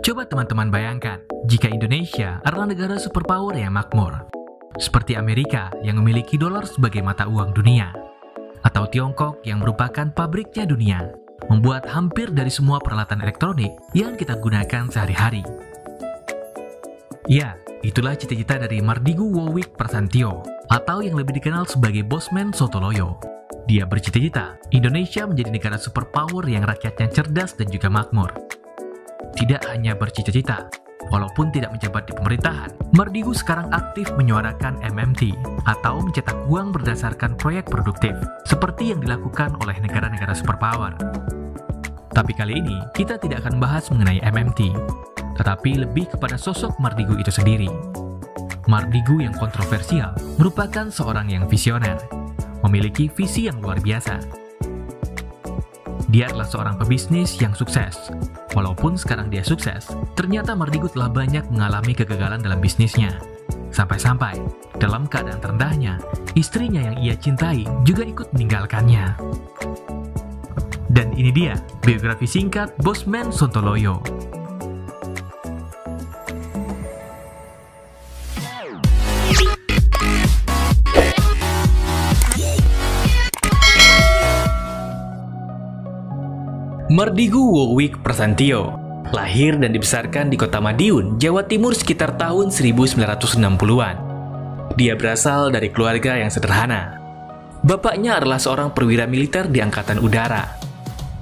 Coba teman-teman bayangkan, jika Indonesia adalah negara superpower yang makmur, seperti Amerika yang memiliki dolar sebagai mata uang dunia, atau Tiongkok yang merupakan pabriknya dunia, membuat hampir dari semua peralatan elektronik yang kita gunakan sehari-hari. Ya, itulah cita-cita dari Mardigu Wowick Prasantyo, atau yang lebih dikenal sebagai Bosman Sontoloyo. Dia bercita-cita Indonesia menjadi negara superpower yang rakyatnya cerdas dan juga makmur. Tidak hanya bercita-cita, walaupun tidak menjabat di pemerintahan, Mardigu sekarang aktif menyuarakan MMT atau mencetak uang berdasarkan proyek produktif, seperti yang dilakukan oleh negara-negara superpower. Tapi kali ini, kita tidak akan bahas mengenai MMT, tetapi lebih kepada sosok Mardigu itu sendiri. Mardigu yang kontroversial merupakan seorang yang visioner, memiliki visi yang luar biasa. Dia adalah seorang pebisnis yang sukses. Walaupun sekarang dia sukses, ternyata Mardigu telah banyak mengalami kegagalan dalam bisnisnya. Sampai-sampai, dalam keadaan terendahnya, istrinya yang ia cintai juga ikut meninggalkannya. Dan ini dia, biografi singkat Bosman Sontoloyo. Mardigu Wowick Prasantyo lahir dan dibesarkan di kota Madiun, Jawa Timur sekitar tahun 1960-an. Dia berasal dari keluarga yang sederhana. Bapaknya adalah seorang perwira militer di Angkatan Udara.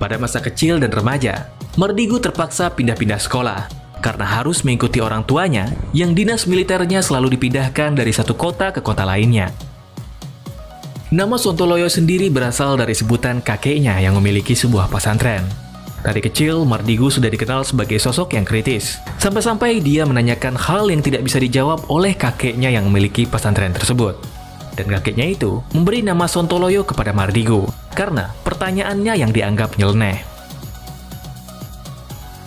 Pada masa kecil dan remaja, Mardigu terpaksa pindah-pindah sekolah karena harus mengikuti orang tuanya yang dinas militernya selalu dipindahkan dari satu kota ke kota lainnya. Nama Sontoloyo sendiri berasal dari sebutan kakeknya yang memiliki sebuah pesantren. Dari kecil, Mardigu sudah dikenal sebagai sosok yang kritis, sampai-sampai dia menanyakan hal yang tidak bisa dijawab oleh kakeknya yang memiliki pesantren tersebut. Dan kakeknya itu memberi nama Sontoloyo kepada Mardigu, karena pertanyaannya yang dianggap nyeleneh.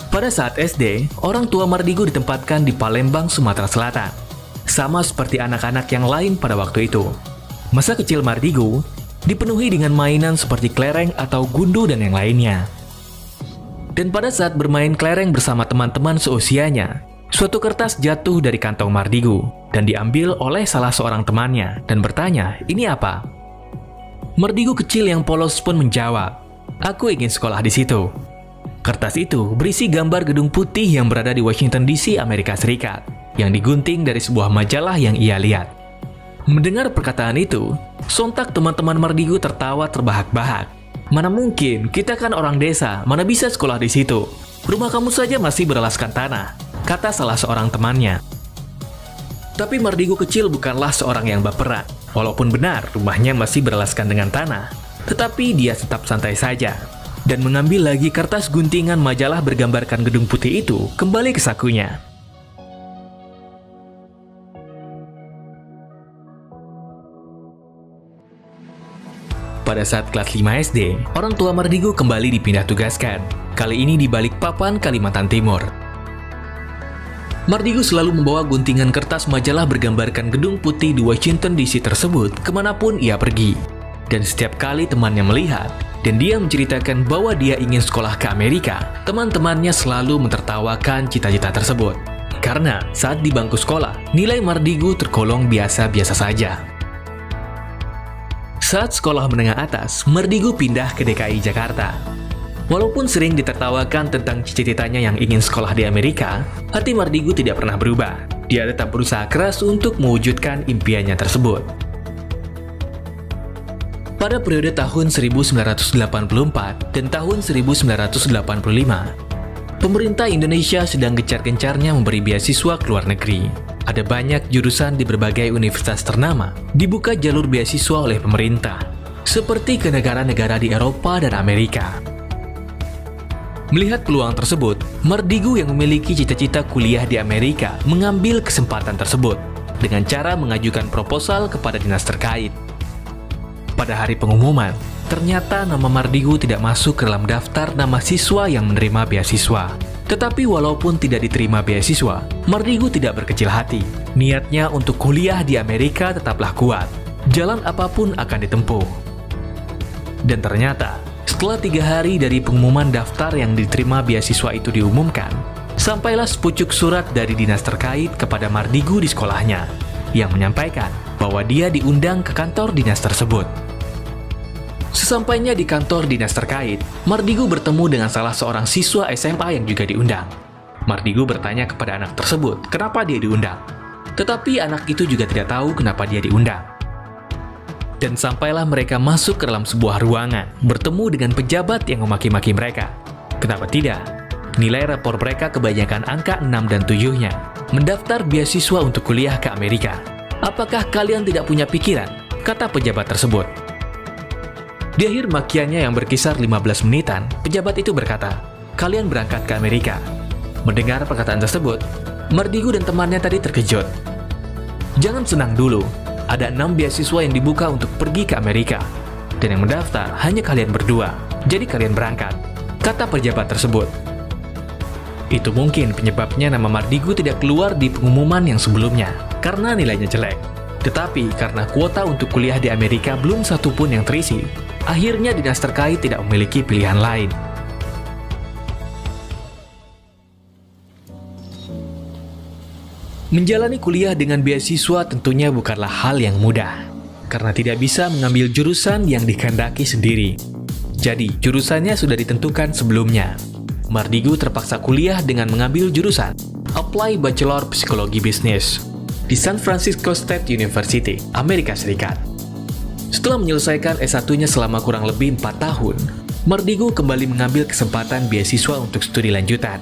Pada saat SD, orang tua Mardigu ditempatkan di Palembang, Sumatera Selatan, sama seperti anak-anak yang lain pada waktu itu. Masa kecil Mardigu dipenuhi dengan mainan seperti kelereng atau gundu dan yang lainnya. Dan pada saat bermain kelereng bersama teman-teman seusianya, suatu kertas jatuh dari kantong Mardigu dan diambil oleh salah seorang temannya dan bertanya, "Ini apa?" Mardigu kecil yang polos pun menjawab, "Aku ingin sekolah di situ." Kertas itu berisi gambar gedung putih yang berada di Washington DC, Amerika Serikat, yang digunting dari sebuah majalah yang ia lihat. Mendengar perkataan itu, sontak teman-teman Mardigu tertawa terbahak-bahak. "Mana mungkin, kita kan orang desa, mana bisa sekolah di situ? Rumah kamu saja masih beralaskan tanah," kata salah seorang temannya. Tapi Mardigu kecil bukanlah seorang yang baperan. Walaupun benar rumahnya masih beralaskan dengan tanah, tetapi dia tetap santai saja dan mengambil lagi kertas guntingan majalah bergambarkan gedung putih itu kembali ke sakunya. Pada saat kelas 5 SD, orang tua Mardigu kembali dipindah tugaskan, kali ini di Balikpapan, Kalimantan Timur. Mardigu selalu membawa guntingan kertas majalah bergambarkan gedung putih di Washington DC tersebut kemanapun ia pergi. Dan setiap kali temannya melihat, dan dia menceritakan bahwa dia ingin sekolah ke Amerika, teman-temannya selalu mentertawakan cita-cita tersebut. Karena saat di bangku sekolah, nilai Mardigu tergolong biasa-biasa saja. Saat sekolah menengah atas, Mardigu pindah ke DKI Jakarta. Walaupun sering ditertawakan tentang cita-citanya yang ingin sekolah di Amerika, hati Mardigu tidak pernah berubah. Dia tetap berusaha keras untuk mewujudkan impiannya tersebut. Pada periode tahun 1984 dan tahun 1985, pemerintah Indonesia sedang gencar-gencarnya memberi beasiswa ke luar negeri. Ada banyak jurusan di berbagai universitas ternama dibuka jalur beasiswa oleh pemerintah, seperti ke negara-negara di Eropa dan Amerika. Melihat peluang tersebut, Mardigu yang memiliki cita-cita kuliah di Amerika mengambil kesempatan tersebut dengan cara mengajukan proposal kepada dinas terkait. Pada hari pengumuman, ternyata nama Mardigu tidak masuk ke dalam daftar nama siswa yang menerima beasiswa. Tetapi walaupun tidak diterima beasiswa, Mardigu tidak berkecil hati. Niatnya untuk kuliah di Amerika tetaplah kuat. Jalan apapun akan ditempuh. Dan ternyata, setelah 3 hari dari pengumuman daftar yang diterima beasiswa itu diumumkan, Sampailah sepucuk surat dari dinas terkait kepada Mardigu di sekolahnya, yang menyampaikan bahwa dia diundang ke kantor dinas tersebut. Sesampainya di kantor dinas terkait, Mardigu bertemu dengan salah seorang siswa SMA yang juga diundang. Mardigu bertanya kepada anak tersebut kenapa dia diundang, tetapi anak itu juga tidak tahu kenapa dia diundang. Dan sampailah mereka masuk ke dalam sebuah ruangan, bertemu dengan pejabat yang memaki-maki mereka. Kenapa tidak? Nilai rapor mereka kebanyakan angka 6 dan 7-nya. Mendaftar beasiswa untuk kuliah ke Amerika. Apakah kalian tidak punya pikiran? Kata pejabat tersebut. Di akhir makiannya yang berkisar 15 menitan, pejabat itu berkata, "Kalian berangkat ke Amerika." Mendengar perkataan tersebut, Mardigu dan temannya tadi terkejut. Jangan senang dulu, ada 6 beasiswa yang dibuka untuk pergi ke Amerika. Dan yang mendaftar hanya kalian berdua, jadi kalian berangkat, kata pejabat tersebut. Itu mungkin penyebabnya nama Mardigu tidak keluar di pengumuman yang sebelumnya, karena nilainya jelek. Tetapi karena kuota untuk kuliah di Amerika belum satu pun yang terisi, akhirnya dinas terkait tidak memiliki pilihan lain. Menjalani kuliah dengan beasiswa tentunya bukanlah hal yang mudah, karena tidak bisa mengambil jurusan yang dikehendaki sendiri. Jadi, jurusannya sudah ditentukan sebelumnya. Mardigu terpaksa kuliah dengan mengambil jurusan Apply Bachelor Psikologi Bisnis di San Francisco State University, Amerika Serikat. Setelah menyelesaikan S1-nya selama kurang lebih 4 tahun, Mardigu kembali mengambil kesempatan beasiswa untuk studi lanjutan.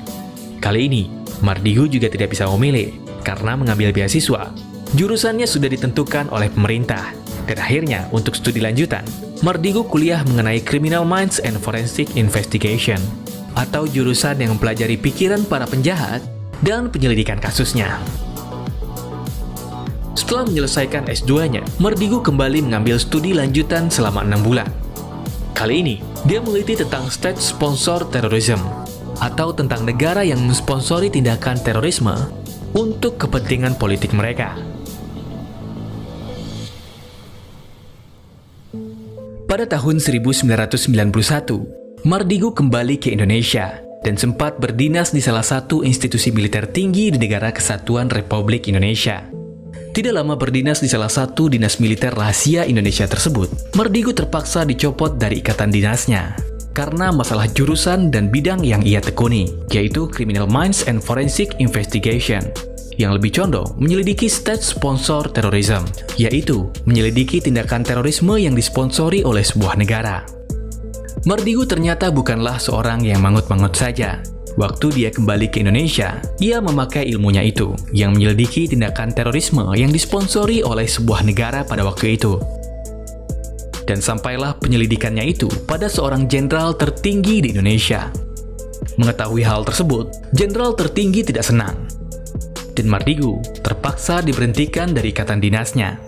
Kali ini, Mardigu juga tidak bisa memilih, karena mengambil beasiswa, jurusannya sudah ditentukan oleh pemerintah. Dan akhirnya, untuk studi lanjutan, Mardigu kuliah mengenai Criminal Minds and Forensic Investigation, atau jurusan yang mempelajari pikiran para penjahat dan penyelidikan kasusnya. Setelah menyelesaikan S2-nya, Mardigu kembali mengambil studi lanjutan selama 6 bulan. Kali ini, dia meneliti tentang State Sponsor Terrorism, atau tentang negara yang mensponsori tindakan terorisme untuk kepentingan politik mereka. Pada tahun 1991, Mardigu kembali ke Indonesia dan sempat berdinas di salah satu institusi militer tinggi di Negara Kesatuan Republik Indonesia. Tidak lama berdinas di salah satu dinas militer rahasia Indonesia tersebut, Mardigu terpaksa dicopot dari ikatan dinasnya karena masalah jurusan dan bidang yang ia tekuni, yaitu Criminal Minds and Forensic Investigation, yang lebih condong menyelidiki State Sponsor Terrorism, yaitu menyelidiki tindakan terorisme yang disponsori oleh sebuah negara. Mardigu ternyata bukanlah seorang yang mangut-mangut saja. Waktu dia kembali ke Indonesia, ia memakai ilmunya itu, yang menyelidiki tindakan terorisme yang disponsori oleh sebuah negara pada waktu itu. Dan sampailah penyelidikannya itu pada seorang jenderal tertinggi di Indonesia. Mengetahui hal tersebut, jenderal tertinggi tidak senang. Dan Mardigu terpaksa diberhentikan dari ikatan dinasnya.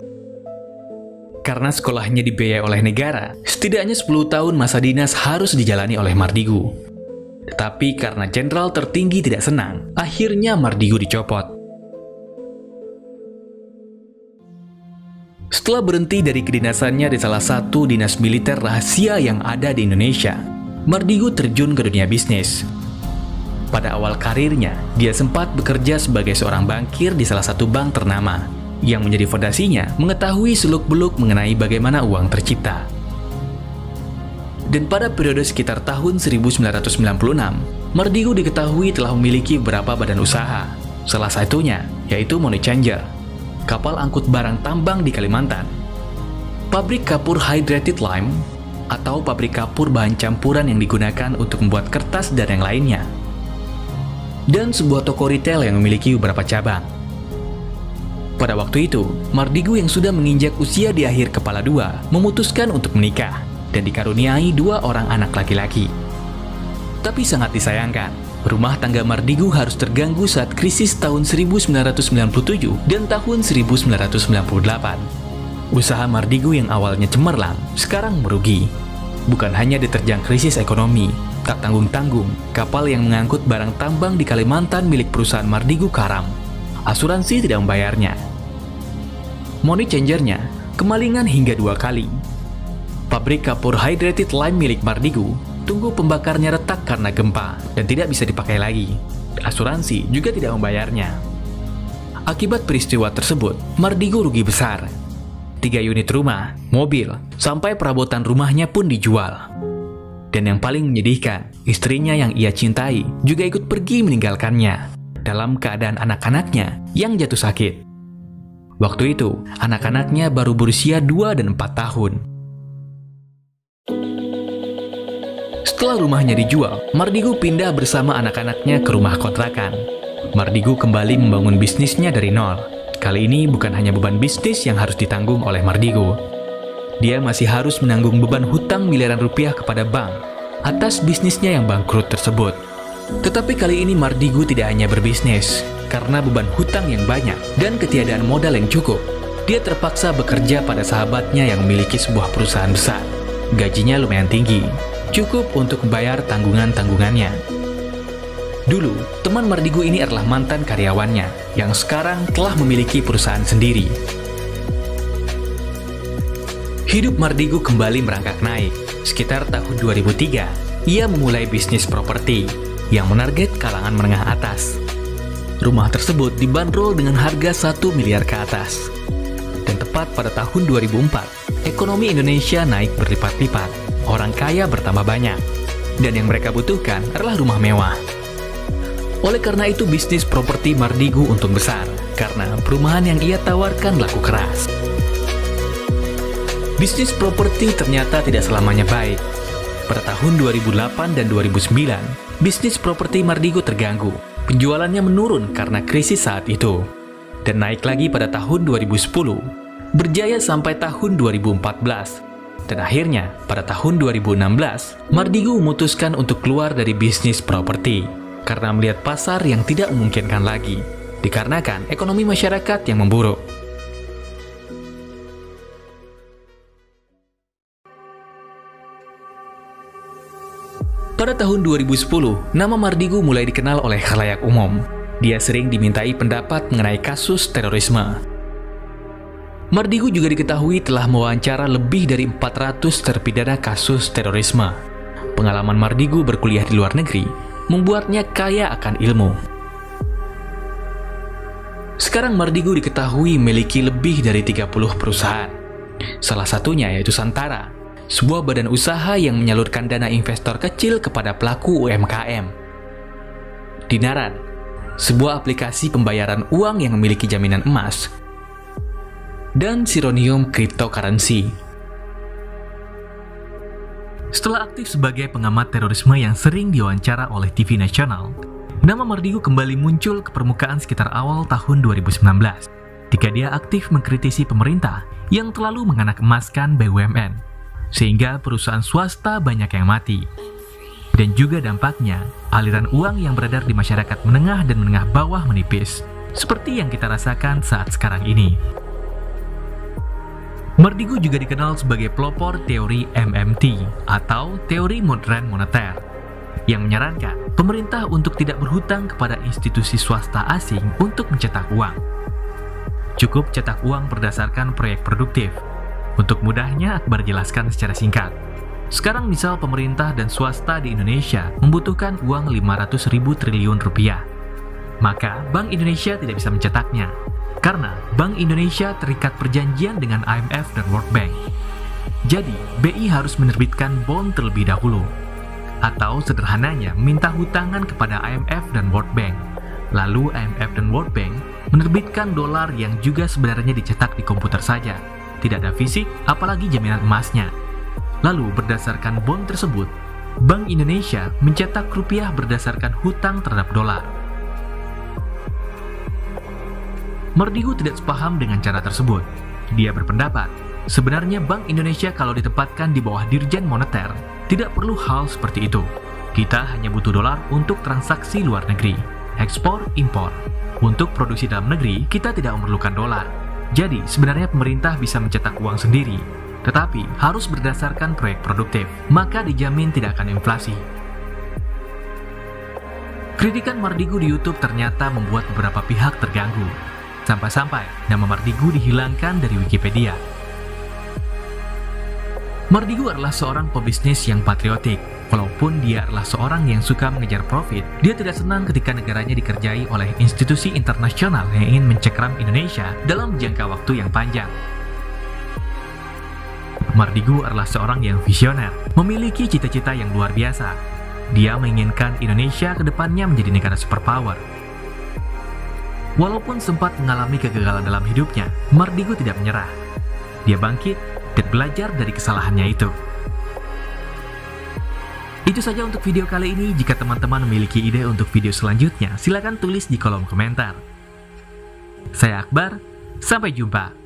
Karena sekolahnya dibiayai oleh negara, setidaknya 10 tahun masa dinas harus dijalani oleh Mardigu. Tetapi karena jenderal tertinggi tidak senang, akhirnya Mardigu dicopot. Setelah berhenti dari kedinasannya di salah satu dinas militer rahasia yang ada di Indonesia, Mardigu terjun ke dunia bisnis. Pada awal karirnya, dia sempat bekerja sebagai seorang bankir di salah satu bank ternama, yang menjadi fondasinya mengetahui seluk-beluk mengenai bagaimana uang tercipta. Dan pada periode sekitar tahun 1996, Mardigu diketahui telah memiliki beberapa badan usaha. Salah satunya yaitu Money Changer, kapal angkut barang tambang di Kalimantan, pabrik kapur hydrated lime, atau pabrik kapur bahan campuran yang digunakan untuk membuat kertas dan yang lainnya, dan sebuah toko retail yang memiliki beberapa cabang. Pada waktu itu, Mardigu yang sudah menginjak usia di akhir kepala 2 memutuskan untuk menikah dan dikaruniai 2 orang anak laki-laki. Tapi sangat disayangkan, rumah tangga Mardigu harus terganggu saat krisis tahun 1997 dan tahun 1998. Usaha Mardigu yang awalnya cemerlang, sekarang merugi. Bukan hanya diterjang krisis ekonomi, tak tanggung-tanggung, kapal yang mengangkut barang tambang di Kalimantan milik perusahaan Mardigu karam. Asuransi tidak membayarnya. Money Changer-nya kemalingan hingga 2 kali. Pabrik kapur hydrated lime milik Mardigu, tunggu pembakarnya retak karena gempa dan tidak bisa dipakai lagi. Asuransi juga tidak membayarnya. Akibat peristiwa tersebut, Mardigu rugi besar. 3 unit rumah, mobil, sampai perabotan rumahnya pun dijual. Dan yang paling menyedihkan, istrinya yang ia cintai juga ikut pergi meninggalkannya dalam keadaan anak-anaknya yang jatuh sakit. Waktu itu, anak-anaknya baru berusia 2 dan 4 tahun. Setelah rumahnya dijual, Mardigu pindah bersama anak-anaknya ke rumah kontrakan. Mardigu kembali membangun bisnisnya dari nol. Kali ini bukan hanya beban bisnis yang harus ditanggung oleh Mardigu. Dia masih harus menanggung beban hutang miliaran rupiah kepada bank atas bisnisnya yang bangkrut tersebut. Tetapi kali ini Mardigu tidak hanya berbisnis. Karena beban hutang yang banyak dan ketiadaan modal yang cukup, dia terpaksa bekerja pada sahabatnya yang memiliki sebuah perusahaan besar. Gajinya lumayan tinggi, cukup untuk membayar tanggungan-tanggungannya. Dulu, teman Mardigu ini adalah mantan karyawannya yang sekarang telah memiliki perusahaan sendiri. Hidup Mardigu kembali merangkak naik. Sekitar tahun 2003, ia memulai bisnis properti yang menarget kalangan menengah atas. Rumah tersebut dibanderol dengan harga 1 miliar ke atas. Dan tepat pada tahun 2004, ekonomi Indonesia naik berlipat-lipat. Orang kaya bertambah banyak. Dan yang mereka butuhkan adalah rumah mewah. Oleh karena itu, bisnis properti Mardigu untung besar karena perumahan yang ia tawarkan laku keras. Bisnis properti ternyata tidak selamanya baik. Pada tahun 2008 dan 2009, bisnis properti Mardigu terganggu. Penjualannya menurun karena krisis saat itu. Dan naik lagi pada tahun 2010, berjaya sampai tahun 2014. Dan akhirnya, pada tahun 2016, Mardigu memutuskan untuk keluar dari bisnis properti karena melihat pasar yang tidak memungkinkan lagi, dikarenakan ekonomi masyarakat yang memburuk. Pada tahun 2010, nama Mardigu mulai dikenal oleh khalayak umum. Dia sering dimintai pendapat mengenai kasus terorisme. Mardigu juga diketahui telah mewawancara lebih dari 400 terpidana kasus terorisme. Pengalaman Mardigu berkuliah di luar negeri membuatnya kaya akan ilmu. Sekarang Mardigu diketahui memiliki lebih dari 30 perusahaan. Salah satunya yaitu Santara, sebuah badan usaha yang menyalurkan dana investor kecil kepada pelaku UMKM. Dinaran, sebuah aplikasi pembayaran uang yang memiliki jaminan emas. Dan Sironium Cryptocurrency. Setelah aktif sebagai pengamat terorisme yang sering diwawancara oleh TV nasional, nama Mardigu kembali muncul ke permukaan sekitar awal tahun 2019 ketika dia aktif mengkritisi pemerintah yang terlalu menganak-emaskan BUMN, sehingga perusahaan swasta banyak yang mati. Dan juga dampaknya, aliran uang yang beredar di masyarakat menengah dan menengah bawah menipis, seperti yang kita rasakan saat sekarang ini. Mardigu juga dikenal sebagai pelopor teori MMT atau teori modern moneter yang menyarankan pemerintah untuk tidak berhutang kepada institusi swasta asing untuk mencetak uang. Cukup cetak uang berdasarkan proyek produktif. Untuk mudahnya, Akbar jelaskan secara singkat. Sekarang misal pemerintah dan swasta di Indonesia membutuhkan uang 500.000 triliun rupiah. Maka Bank Indonesia tidak bisa mencetaknya. Karena Bank Indonesia terikat perjanjian dengan IMF dan World Bank. Jadi, BI harus menerbitkan bond terlebih dahulu. Atau sederhananya, minta hutangan kepada IMF dan World Bank. Lalu IMF dan World Bank menerbitkan dolar yang juga sebenarnya dicetak di komputer saja. Tidak ada fisik, apalagi jaminan emasnya. Lalu berdasarkan bond tersebut, Bank Indonesia mencetak rupiah berdasarkan hutang terhadap dolar. Mardigu tidak sepaham dengan cara tersebut. Dia berpendapat, sebenarnya Bank Indonesia kalau ditempatkan di bawah Dirjen Moneter, tidak perlu hal seperti itu. Kita hanya butuh dolar untuk transaksi luar negeri, ekspor, impor. Untuk produksi dalam negeri, kita tidak memerlukan dolar. Jadi, sebenarnya pemerintah bisa mencetak uang sendiri, tetapi harus berdasarkan proyek produktif, maka dijamin tidak akan inflasi. Kritikan Mardigu di YouTube ternyata membuat beberapa pihak terganggu. Sampai-sampai nama Mardigu dihilangkan dari Wikipedia. Mardigu adalah seorang pebisnis yang patriotik. Walaupun dia adalah seorang yang suka mengejar profit, dia tidak senang ketika negaranya dikerjai oleh institusi internasional yang ingin mencekram Indonesia dalam jangka waktu yang panjang. Mardigu adalah seorang yang visioner, memiliki cita-cita yang luar biasa. Dia menginginkan Indonesia ke depannya menjadi negara superpower. Walaupun sempat mengalami kegagalan dalam hidupnya, Mardigu tidak menyerah. Dia bangkit dan belajar dari kesalahannya itu. Itu saja untuk video kali ini. Jika teman-teman memiliki ide untuk video selanjutnya, silakan tulis di kolom komentar. Saya Akbar, sampai jumpa.